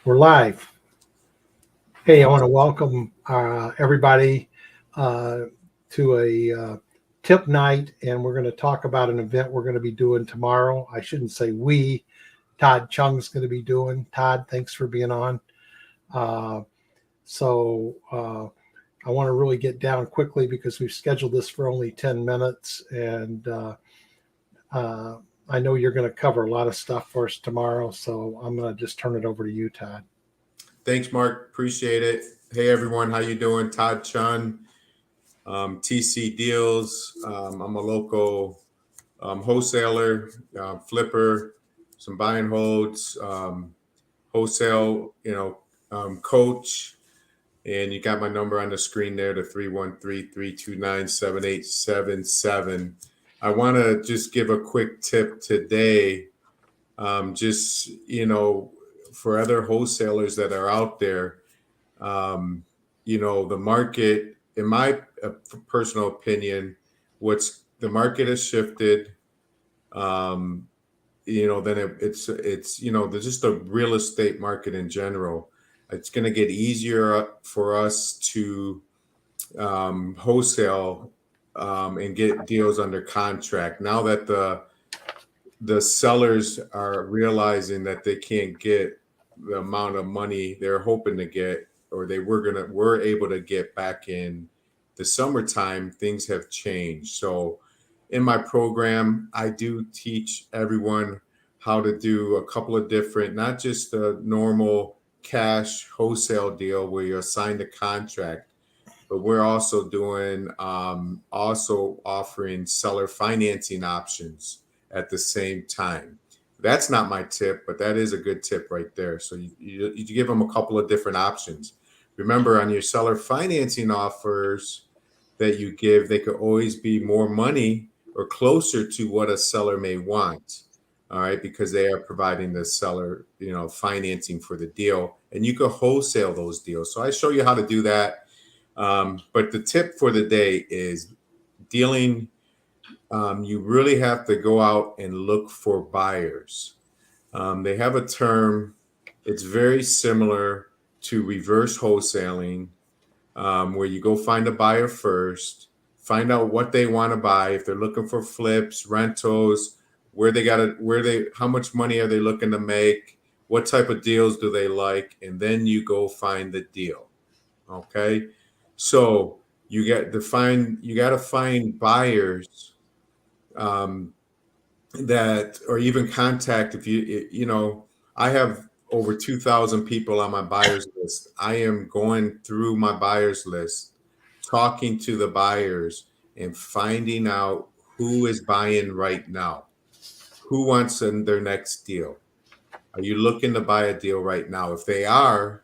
We're live. Hey, I want to welcome everybody to a tip night, and we're going to talk about an event we're going to be doing tomorrow. I shouldn't say we. Todd Chung's going to be doing. Todd, thanks for being on. Uh, so I want to really get down quickly because we've scheduled this for only 10 minutes, and uh, I know you're going to cover a lot of stuff for us tomorrow, so I'm going to just turn it over to you, Todd. Thanks, Mark. Appreciate it. Hey, everyone. How you doing? Todd Chun, TC Deals. I'm a local wholesaler, flipper, some buy and holds, wholesale, coach. And you got my number on the screen there, the 313-329-7877. I want to just give a quick tip today. For other wholesalers that are out there, the market, in my personal opinion, the market has shifted. Then it's there's just the real estate market in general. It's going to get easier for us to wholesale and get deals under contract now that the sellers are realizing that they can't get the amount of money they're hoping to get, or they were able to get back in the summertime. Things have changed. So in my program, I do teach everyone how to do a couple of different, not just the normal cash wholesale deal where you assign the contract, but we're also doing, also offering seller financing options at the same time. That's not my tip, but that is a good tip right there. So you give them a couple of different options. Remember, on your seller financing offers that you give, they could always be more money or closer to what a seller may want. All right, because they are providing the seller, financing for the deal, and you could wholesale those deals. So I show you how to do that. But the tip for the day is dealing. You really have to go out and look for buyers. They have a term, it's very similar to reverse wholesaling, where you go find a buyer first, find out what they want to buy. If they're looking for flips, rentals, how much money are they looking to make? What type of deals do they like? And then you go find the deal. Okay. So you got to find buyers that, or even contact, I have over 2,000 people on my buyers list. I am going through my buyers list, talking to the buyers and finding out who is buying right now, who wants their next deal. Are you looking to buy a deal right now? If they are,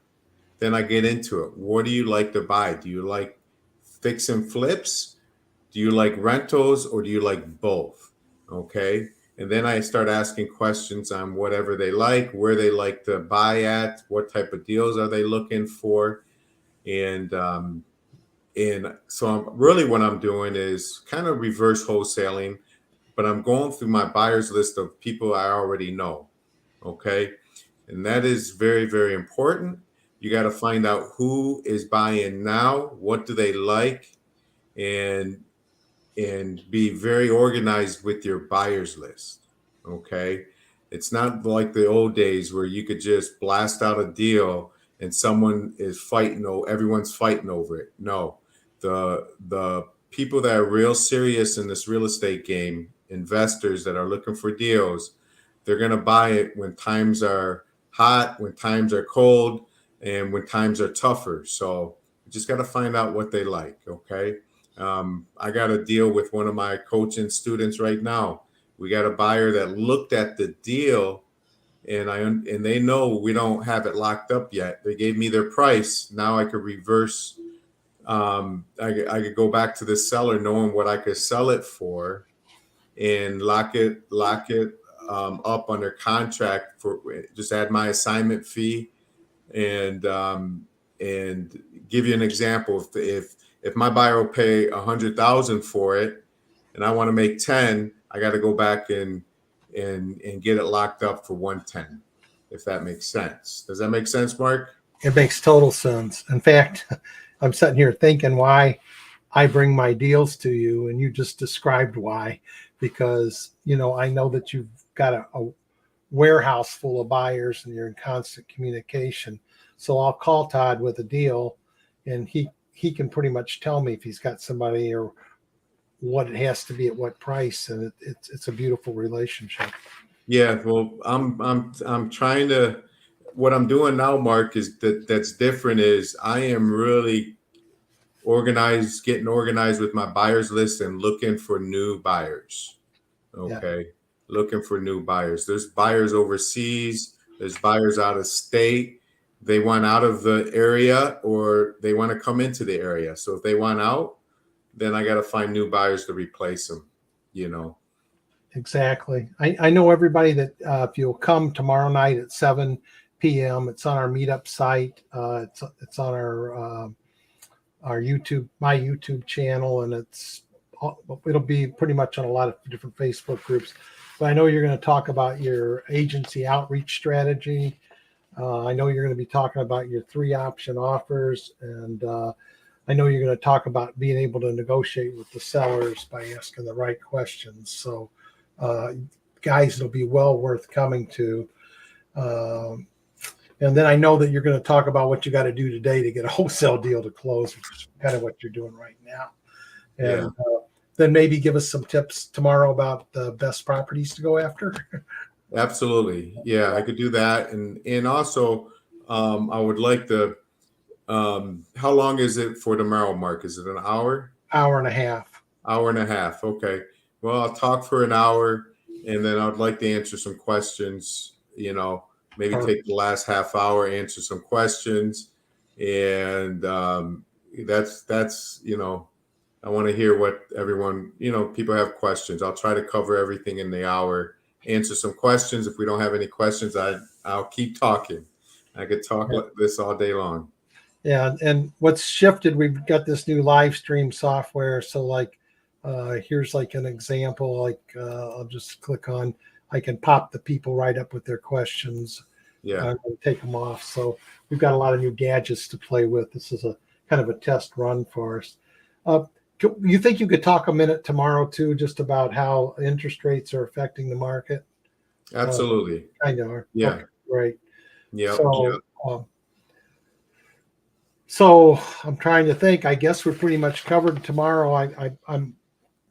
then I get into it. What do you like to buy? Do you like fix and flips? Do you like rentals, or do you like both? Okay. And then I start asking questions on whatever they like, where they like to buy at, what type of deals are they looking for. And so what I'm doing is kind of reverse wholesaling, but I'm going through my buyers list of people I already know. Okay. And that is very, very important. You got to find out who is buying now, what do they like, and be very organized with your buyers list. Okay. It's not like the old days where you could just blast out a deal and everyone's fighting over it. No, the people that are real serious in this real estate game, investors that are looking for deals, they're going to buy it when times are hot, when times are cold, and when times are tougher. So you just got to find out what they like. Okay. I got a deal with one of my coaching students right now. We got a buyer that looked at the deal, and they know we don't have it locked up yet. They gave me their price. Now I could reverse. I could go back to the seller knowing what I could sell it for, and lock it up under contract for just add my assignment fee, and give you an example. If my buyer will pay 100,000 for it, and I want to make 10, I got to go back and get it locked up for 110. if that makes sense. Does that make sense, Mark? It makes total sense. In fact, I'm sitting here thinking why I bring my deals to you, and you just described why. Because, I know that you've got a warehouse full of buyers and you're in constant communication. So I'll call Todd with a deal, and he can pretty much tell me if he's got somebody or what it has to be at what price, and it's a beautiful relationship. Yeah, well, I'm trying to. What I'm doing now, Mark, is that's different. Is I am really getting organized with my buyers list and looking for new buyers. Okay, yeah. Looking for new buyers. There's buyers overseas. There's buyers out of state. They want out of the area or they want to come into the area. So if they want out, then I got to find new buyers to replace them. Exactly. I know everybody that if you'll come tomorrow night at 7 p.m., it's on our meetup site. It's on our YouTube, my YouTube channel, and it'll be pretty much on a lot of different Facebook groups. But I know you're going to talk about your agency outreach strategy. I know you're going to be talking about your 3-option offers, and I know you're going to talk about being able to negotiate with the sellers by asking the right questions. So, guys, it'll be well worth coming to. And then I know that you're going to talk about what you got to do today to get a wholesale deal to close, which is kind of what you're doing right now. And then maybe give us some tips tomorrow about the best properties to go after. Absolutely. Yeah, I could do that. And also, I would like to, how long is it for tomorrow, Mark? Is it an hour? Hour and a half. Hour and a half. Okay. Well, I'll talk for an hour, and then I'd like to answer some questions, maybe take the last half hour, answer some questions. And that's I want to hear what everyone, people have questions. I'll try to cover everything in the hour, answer some questions. If we don't have any questions, I'll keep talking. I could talk like this all day long. Yeah. And what's shifted, we've got this new live stream software. So here's like an example, I'll just click on, I can pop the people right up with their questions. Yeah. And take them off. So we've got a lot of new gadgets to play with. This is a kind of a test run for us. You think you could talk a minute tomorrow too, just about how interest rates are affecting the market? Absolutely. I know. Yeah. Okay, great. Yeah. So I'm trying to think. I guess we're pretty much covered tomorrow. I'm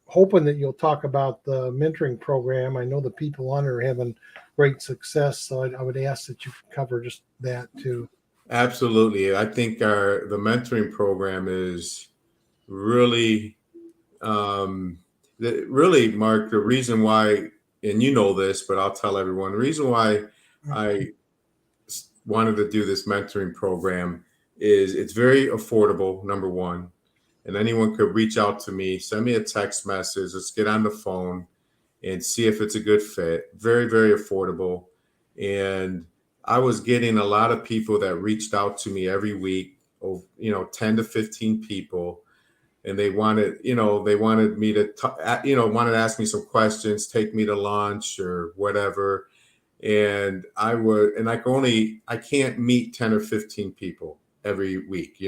hoping that you'll talk about the mentoring program. I know the people on it are having great success, so I would ask that you cover just that too. Absolutely. I think the mentoring program is really, really, Mark, the reason why, and you know this, but I'll tell everyone, the reason why I wanted to do this mentoring program is it's very affordable, number one. And anyone could reach out to me, send me a text message, let's get on the phone and see if it's a good fit. Very, very affordable. And I was getting a lot of people that reached out to me every week, 10 to 15 people. And they wanted me to, wanted to ask me some questions, take me to lunch or whatever. And I can't meet 10 or 15 people every week,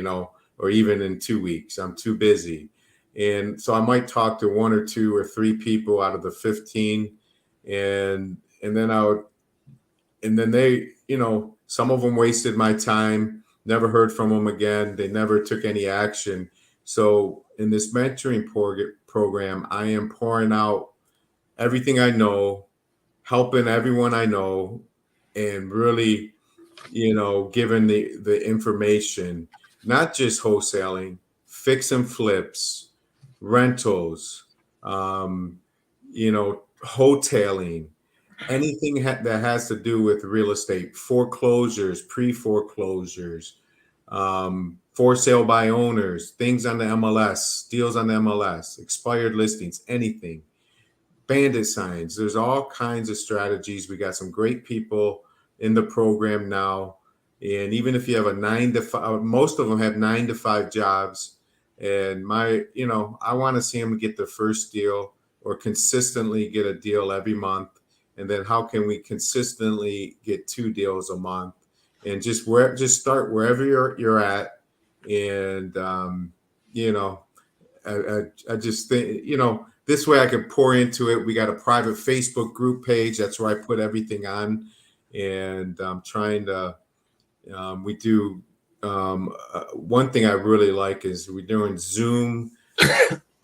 or even in 2 weeks. I'm too busy. And so I might talk to 1 or 2 or 3 people out of the 15. And then they, some of them wasted my time, never heard from them again. They never took any action. So in this mentoring program, I am pouring out everything I know, helping everyone I know, and really, giving the information, not just wholesaling, fix and flips, rentals, hoteling, anything that has to do with real estate, foreclosures, pre-foreclosures, for sale by owners, things on the MLS, deals on the MLS, expired listings, anything, bandit signs. There's all kinds of strategies. We got some great people in the program now. And even if you have a 9 to 5, most of them have 9 to 5 jobs. And I want to see them get their first deal or consistently get a deal every month. and then how can we consistently get 2 deals a month, and just start wherever you're at. And I just think, this way I can pour into it. We got a private Facebook group page. That's where I put everything on. And I'm trying to, we do, one thing I really like is we're doing Zoom.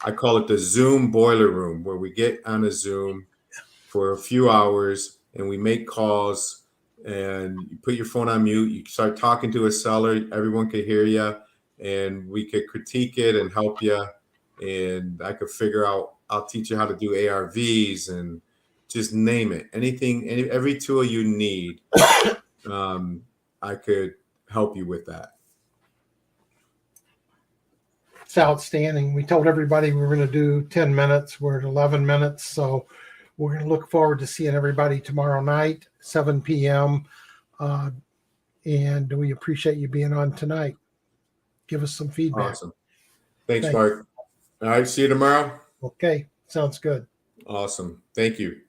I call it the Zoom boiler room, where we get on a Zoom for a few hours and we make calls, and you put your phone on mute. You start talking to a seller. Everyone could hear you, and we could critique it and help you. And I could figure out, I'll teach you how to do ARVs and just name it. Every tool you need, I could help you with that. It's outstanding. We told everybody we were going to do 10 minutes. We're at 11 minutes. So we're going to look forward to seeing everybody tomorrow night, 7 p.m. And we appreciate you being on tonight. Give us some feedback. Awesome. Thanks, Mark. All right. See you tomorrow. Okay. Sounds good. Awesome. Thank you.